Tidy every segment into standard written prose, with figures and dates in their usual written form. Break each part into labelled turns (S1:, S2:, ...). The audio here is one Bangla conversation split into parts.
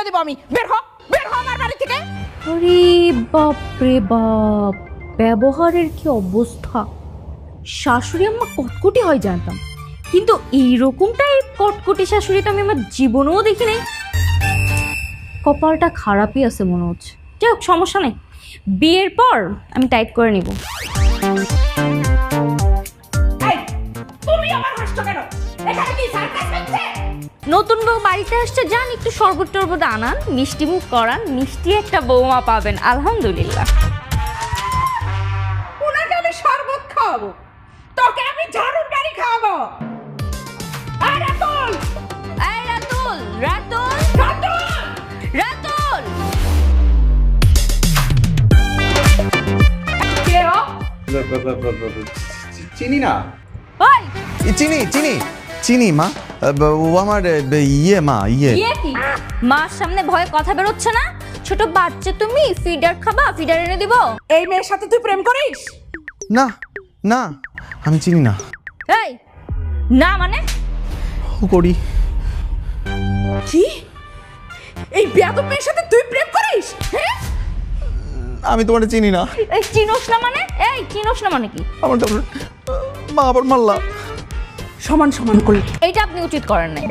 S1: দেব আমি। বের হ আমার বাড়ি থেকে।
S2: আরে বাপ রে বাপ, ব্যবহারের কি অবস্থা! শাশুড়ি আম্মা কটকটি হয় জানতাম, কিন্তু এইরকমটাই কটকটি শাশুড়ি তো আমি আমার জীবনেও দেখি নাই। কপালটা খারাপই আছে মনে হচ্ছে। যাই হোক, সমস্যা নেই, বিয়ের পর আমি টাইট করে নিব।
S1: এই তুমি আমার হাসছো কেন? এখানে কি সার্কাস হচ্ছে?
S2: নতুন বউ বাড়িতে আসছে, যান একটু শরবত টরবত আনান, মিষ্টি মুখ করান, মিষ্টি একটা বৌমা পাবেন আলহামদুলিল্লাহ।
S1: ওনাকে আমি শরবত খাওয়াবো, তোকে আমি ঝাড়ুর গাড়ি খাওয়াবো। এই রাতুল,
S2: এই রাতুল, রাতুল,
S1: রাতুল,
S2: রাতুল!
S1: কে ও?
S3: চিনি না।
S2: ওই
S3: চিনি চিনি চিনি মা। ও আমার ইয়ে মা, ইয়ে।
S2: ইয়ে কি? মার সামনে ভয়ে কথা বেরোচ্ছে না? ছোট বাচ্চা তুমি, ফিডার খাবা? ফিডার এনে দিব?
S1: এই মেয়ের সাথে তুই প্রেম করিস?
S3: না না, আমি চিনি না।
S2: এই না মানে?
S3: ও করি।
S1: কি? এই বেয়াদব মেয়ের সাথে তুই প্রেম করিস? হ্যাঁ?
S3: আমি তোমার চিনি না।
S2: এই চিনোস না মানে? এই চিনোস না মানে কি?
S3: আমার তো মা আবার মারলা।
S1: সমান সমান করলি।
S2: এইটা আপনি উচিত করেন নাই।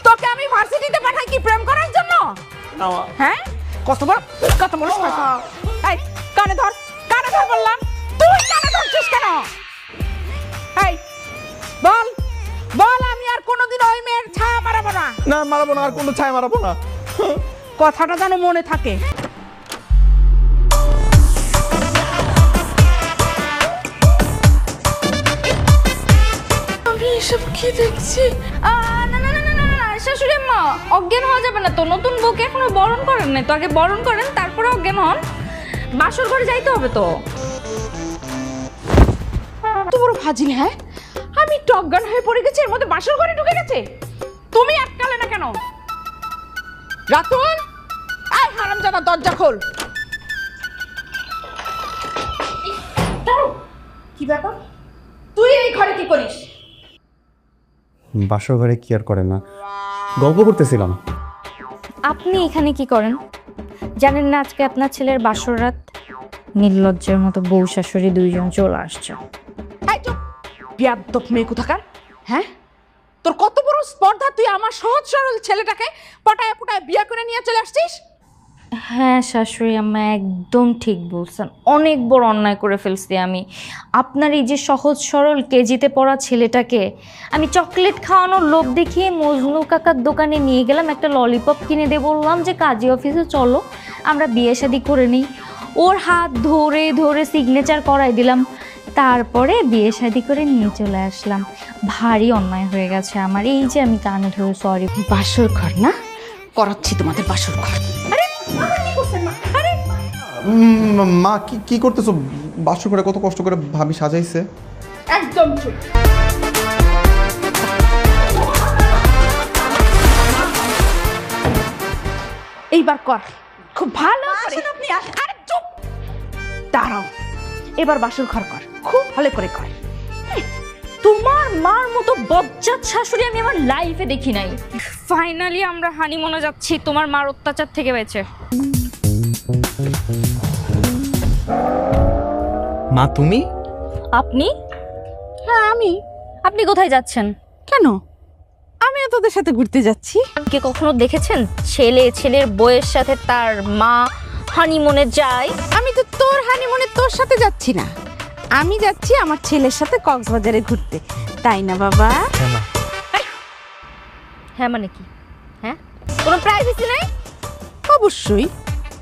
S1: তোকে আমি ভার্সিটিতে পাঠাই কি প্রেম করার জন্য? হ্যাঁ, কত বড় এই কানে ধর বললাম। তুই কানে ধরছিস কেন? এই বল বল, আমি আর কোনোদিন ওই মেয়ের ছায়া মারাবো না।
S3: না মারাবো না, আর কোনো ছাই মারাবো না।
S1: কথাটা যেন মনে থাকে। আমি এসব কি দেখছি?
S2: না না না না না না, শাশুড়ি আম্মা অজ্ঞান হওয়া যাবে না তো। নতুন বউকে এখনো বরণ করেন নাই তো, আগে বরণ করেন তারপরে অজ্ঞান হন। বাসর ঘরে যাইতে হবে তো।
S1: তো বড় ফাজিল। হ্যাঁ, আমি একটু অজ্ঞান হয়ে পড়ে গেছি, এর মধ্যে বাসর ঘরে ঢুকে গেছে। তুমি আটকালে না কেন? রাতুল, এই হারামজাদা, দরজা খোল। কি ব্যাপার? তুই এই ঘরে কি করিস?
S3: বাসর ঘরে কি আর করে না, গল্প করতেছিলাম।
S2: আপনি এখানে কি করেন? জানেন না আজকে আপনার ছেলের বাসর রাত? নির্লজ্জের মতো বউ শাশুড়ি দুইজন চলে আসছে।
S1: এই চুপ, বিয়াদ্দপ মেয়ে কোথাকার। হ্যাঁ, তোর কত বড় স্পর্ধা, তুই আমার সহজ সরল ছেলেটাকে পটায় পটায় বিয়ে করে নিয়ে চলে আসছিস।
S2: হ্যাঁ শাশুড়ি আম্মা একদম ঠিক বলছেন, অনেক বড় অন্যায় করে ফেলছি আমি। আপনার এই যে সহজ সরল কেজিতে পড়া ছেলেটাকে আমি চকলেট খাওয়ানোর লোভ দেখিয়ে মজনু কাকার দোকানে নিয়ে গেলাম, একটা ললিপপ কিনে দিয়ে বললাম যে কাজী অফিসে চলো আমরা বিয়ে শাদি করে নিই। ওর হাত ধরে ধরে সিগনেচার করাই দিলাম, তারপরে বিয়ে শাদি করে নিয়ে চলে আসলাম। ভারী অন্যায় হয়ে গেছে আমার, এই যে আমি কানে ধরে সরি।
S1: বাসর ঘর না করাচ্ছি তোমাদের বাসর ঘর। আরে বাবা কি করছেন মা? আরে
S3: মা কি করতেছো? বাসর ঘরে কত কষ্ট করে ভাবি সাজাইছে।
S1: একদম চুপ। এইবার কর, খুব ভালো করে। আপনি আরে চুপ, দাঁড়াও। এবার বাসর ঘর কর, খুব ভালো করে কর।
S2: তোমার মার মতো বজ্জাত শাশুড়ি আমি আমার লাইফে দেখি নাই। ফাইনালি আমরা হানিমুনে যাচ্ছি তোমার মার অত্যাচার থেকে বেঁচে।
S4: মা তুমি?
S2: আপনি?
S1: হ্যাঁ আমি।
S2: আপনি কোথায় যাচ্ছেন?
S1: কেন? আমিও তোদের সাথে ঘুরতে যাচ্ছি।
S2: কে কখনো দেখেছেন ছেলের বউয়ের সাথে তার মা হানিমুনে যায়?
S1: আমি তো তোর হানিমুনে তোর সাথে যাচ্ছি না, আমি যাচ্ছি আমার ছেলের সাথে কক্সবাজারে ঘুরতে, তাই না বাবা?
S2: হ্যাঁ মানে কি? হ্যাঁ, কোনো প্রাইভেসি নাই?
S1: অবশ্যই,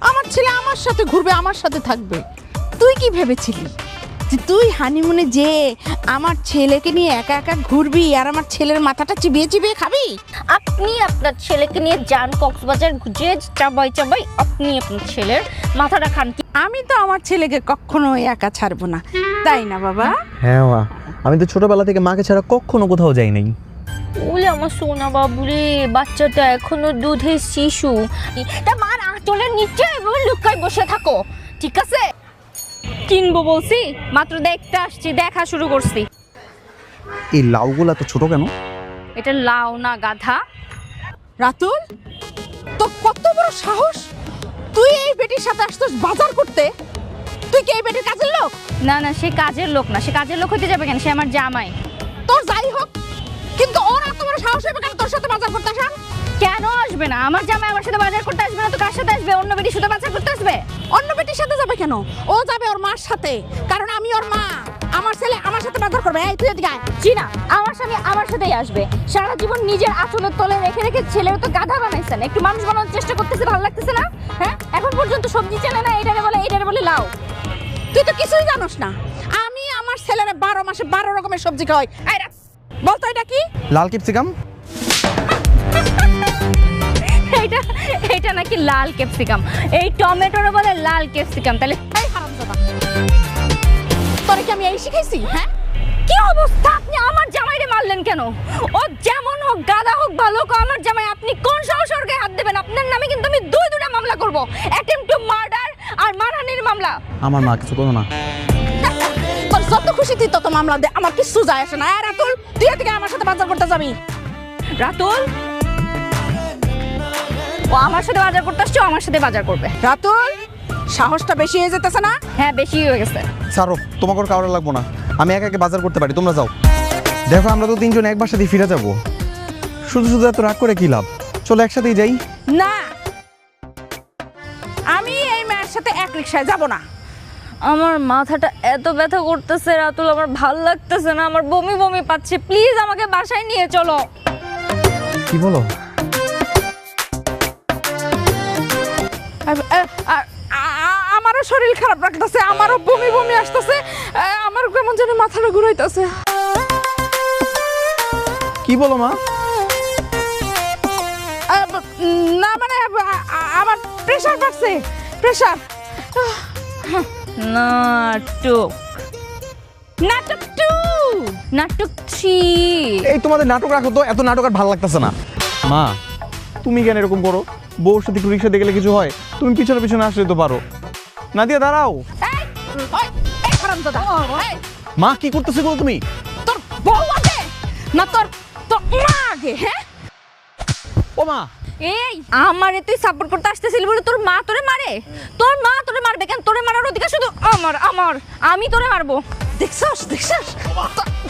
S1: আমার ছেলে আমার সাথে ঘুরবে, আমার সাথে থাকবে। তুই কি ভেবেছিলি যে তুই হানিমুনে যে আমার ছেলেকে নিয়ে একা একা ঘুরবি আর আমার ছেলের মাথাটা চিবিয়ে চিবিয়ে খাবি?
S2: আপনি আপনার ছেলেকে নিয়ে যান কক্সবাজার, যে চাবাই চাবাই আপনি আপনার ছেলের মাথাটা খান। কি
S1: আমি তো আমার ছেলেকে কখনো একা ছাড়বো না, তাই না বাবা?
S4: হ্যাঁ মা, আমি তো ছোটবেলা থেকে মাকে ছাড়া কখনো কোথাও যাই নাই।
S2: ওলে আমার সোনা বাবুরে, বাচ্চাটা এখনো দুধের শিশু, তা মার আঁচলের নিচে এভাবে লুকাই বসে থাকো, ঠিক আছে? কিনবো বলছি, মাত্র দেখতে আসছি, দেখা শুরু করছি।
S3: এই লাউগুলা তো ছোট কেন?
S2: এটা লাউ না গাধা।
S1: রাতুল, তোর কত বড় সাহস! তুই এই বেটির সাথে আসছিস বাজার করতে? তুই কি এই বেটির কাজের লোক?
S2: না না, সে কাজের লোক না। সে কাজের লোক হইতে যাবে কেন? সে আমার জামাই।
S1: তোর যাই হোক, কিন্তু ওর এত বড় সাহস হবে কেন তোর সাথে বাজার করতে আসা?
S2: কেন আসবে না? আমার জামাই আমার সাথে বাজার করতে আসবে না তো কার সাথে আসবে? অন্য বেটির সাথে বাজার করতে আসবে?
S1: অন্য বেটির সাথে যাবে কেন? ও যাবে ওর মার সাথে, কারণ আমি ওর মা। আমার ছেলে আমার সাথে বাজার করবে। এই তুই এদিকে আয়।
S2: জি না, আমার স্বামী আমার সাথেই আসবে। সারা জীবন নিজের আঁচলের তলে রেখে রেখে ছেলের তো গাধা বানাইছেন। একটু মানুষ বানানোর চেষ্টা করতেছে, ভালো লাগতেছে না? হ্যাঁ, এখন পর্যন্ত সবজি চেনে না, এটারে বলে লাউ।
S1: তুই তো কিছুই জানোস না। আমি আমার ছেলেরে 12 মাসে 12 রকমের সবজি খাওয়াই। এই বলতো এটা কি?
S3: লাল ক্যাপসিকাম।
S2: এটা নাকি লাল ক্যাপসিকাম। এই টমেটোর বলে লাল ক্যাপসিকাম। তাহলে
S1: এই হারামজাদা, তোরে কি আমি এই শিখাইছি? হ্যাঁ,
S2: কি অবস্থা? আপনি আমার জামাইরে মারলেন কেন? ও যেমন হোক, গাধা হোক, ভালো হোক, আমার জামাই। আপনি কোন সাহসে ওর গায়ে হাত দেবেন? আপনার নামে কিন্তু আমি দুইটা মামলা করব। অ্যাটেম্পট টু মার্ডার আর মানহানির মামলা।
S3: আমার মা কিছু করো না।
S1: তোর যত খুশি তুই তত মামলা দে, আমার কিছু যায় আসে না। এই রাতুল, তুই এদিকে আমার সাথে বাজার করতে যাবি।
S2: রাতুল, ও আমার সাথে বাজার করতে আসছে, ও আমার সাথে বাজার করবে।
S1: রাতুল, সাহসটা বেশি হয়ে যেতেছে না?
S2: হ্যাঁ, বেশি হয়ে গেছে।
S3: সারো, তোমাকে কাউরে লাগবো না। আমি একা একা বাজার করতে পারি, তোমরা যাও। দেখো, আমরা তো তিনজন এক বাসাতেই ফিরে যাবো। শুধু শুধু এত রাগ করে কি লাভ? চলো একসাথেই যাই।
S1: না, আমি এই মেয়ের সাথে এক রিকশায় যাব না।
S2: আমার মাথাটা এত ব্যথা করতেছে রাতুল, আমার ভাল লাগতেছে না, আমার বমি বমি পাচ্ছে। প্লিজ আমাকে বাসায় নিয়ে চলো।
S3: কি বলো?
S1: আমারও শরীর খারাপ লাগতেছে, আমারও বমি বমি আসতেছে, আমার কেমন যেন মাথাটা ঘুরাইতেছে।
S3: কি বলো মা?
S1: না মানে আমার প্রেসার বাড়ছে, প্রেসার।
S2: নাটক,
S1: নাটক 2,
S2: নাটক 3।
S3: এই তোমাদের নাটক রাখো তো, এত নাটক আর ভালো লাগতেছে না। মা, তুমি কেন এরকম করো? বউর সাথে একটু রিক্সা দিয়ে গেলে কিছু হয়? তুমি পিছনে পিছনে আসলে তো পারো। নাদিয়া দাঁড়াও।
S1: এই হারামজাদা, এই
S3: মা, কি করতেছো গো তুমি?
S1: তোর বউ আগে না তোর তোর মা আগে? হ্যাঁ,
S3: ও মা,
S2: এই আমারে তুই সাপোর্ট করতে আসতেছিলি বলে তোর মা তোরে মারে? তোর মা তোরে মারবে কেন? তোরে মারার অধিকার শুধু আমার। আমি তোরে মারবো।
S1: দেখছস দেখছস,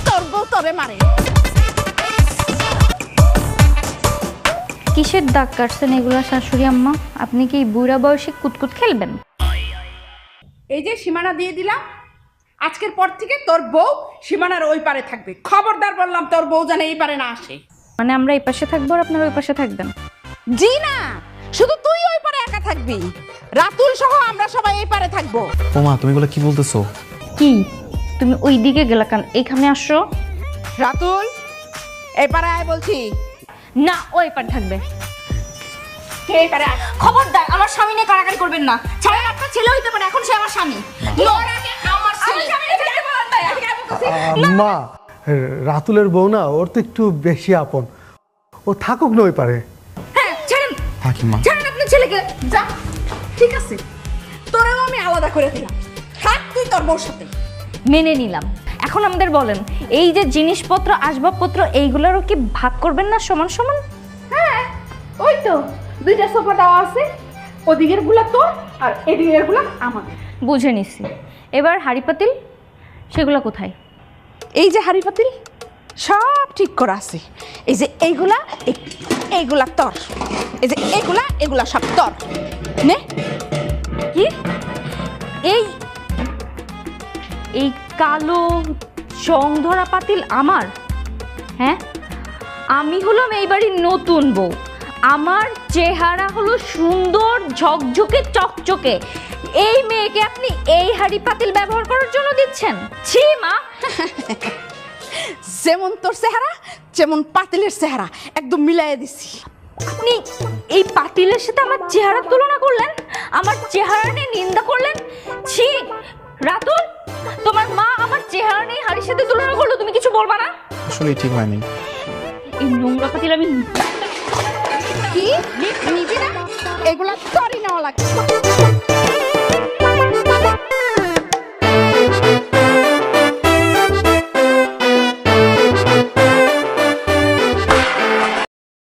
S1: তোর বউ তোরে মারে।
S2: কিসের দাগ কাটছেন এগুলা শাশুড়ি আম্মা? আপনি কি বুড়া বয়সে কুতকুত খেলবেন?
S1: এই যে সীমানা দিয়ে দিলাম, আজকের পর থেকে তোর বউ সীমানার ওই পারে থাকবে। খবরদার বললাম, তোর বউ যেন এই পারে না আসে।
S2: মানে আমরা এই পাশে থাকবো আর আপনারা ওই পাশে থাকবেন?
S1: জি না, শুধু তুই ওই পারে একা থাকবি, রাতুল সহ আমরা সবাই এই পারে থাকবো।
S3: ও মা, তুমি এগুলো কি বলতেছো?
S2: কি তুমি ওই দিকে গেলা কেন? এখানে আসো।
S1: রাতুল, এই পারে আয় বলছি।
S2: না, ওই পার থাকবে।
S1: কে এই পারে আয়।
S2: খবরদার আমার স্বামী নিয়ে কারাকারি করবেন না। ছাড়েন, আপনার ছেলে হইতে পারে, এখন সে আমার স্বামী।
S1: তোর আগে আমার ছেলে।
S5: মা, রাতুলের বউ না, ওর তো একটু বেশি আপন। ও থাকুক না ওই পারে।
S1: হ্যাঁ, ছাড়েন
S3: থাকি মা।
S1: ছাড়েন আপনার ছেলেকে। যা, ঠিক আছে, তোরেও আমি আলাদা করে দিলাম। থাক তুই তোর বউর সাথে।
S2: মেনে নিলাম। এখন আমাদের বলেন, এই যে জিনিসপত্র আসবাবপত্র এইগুলোরও কি ভাগ করবেন না সমান সমান?
S1: হ্যাঁ, ওই তো 2টা সোফা দেওয়া আছে, ওদিকের গুলা তোর আর এদিকের গুলা আমাদের।
S2: বুঝে নিছি। এবার হাঁড়ি পাতিল সেগুলো কোথায়?
S1: এই যে হাড়ি পাতিল সব ঠিক করা আছে। এই যে এইগুলা, এইগুলা তোর। এই যে এগুলা সব তোর। নে।
S2: কি এই এই কালো জং ধরা পাতিল আমার? হ্যাঁ, আমি হলাম এই বাড়ির নতুন বউ। আমার চেহারা হলো সুন্দর, ঝকঝকে, চকচকে। এই মেয়েকে আপনি এই হাঁড়ি পাতিল ব্যবহার করার জন্য দিচ্ছেন? ছি মা।
S1: যেমন তোর চেহারা যেমন পাতিলের চেহারা একদম মিলাইয়া দিছি।
S2: আপনি এই পাতিলের সাথে আমার চেহারার তুলনা করলেন, আমার চেহারা নিয়ে নিন্দা করলেন। ছি রাতুল, তোমার মা আমার চেহারা নিয়ে হাড়ির সাথে তুলনা করলো, তুমি কিছু বলবা না?
S3: আসলে ঠিক হয়নি।
S2: এই নোংরা পাতিল আমি
S1: কি নিবি না? এগুলা তোরই নেওয়া লাগবে।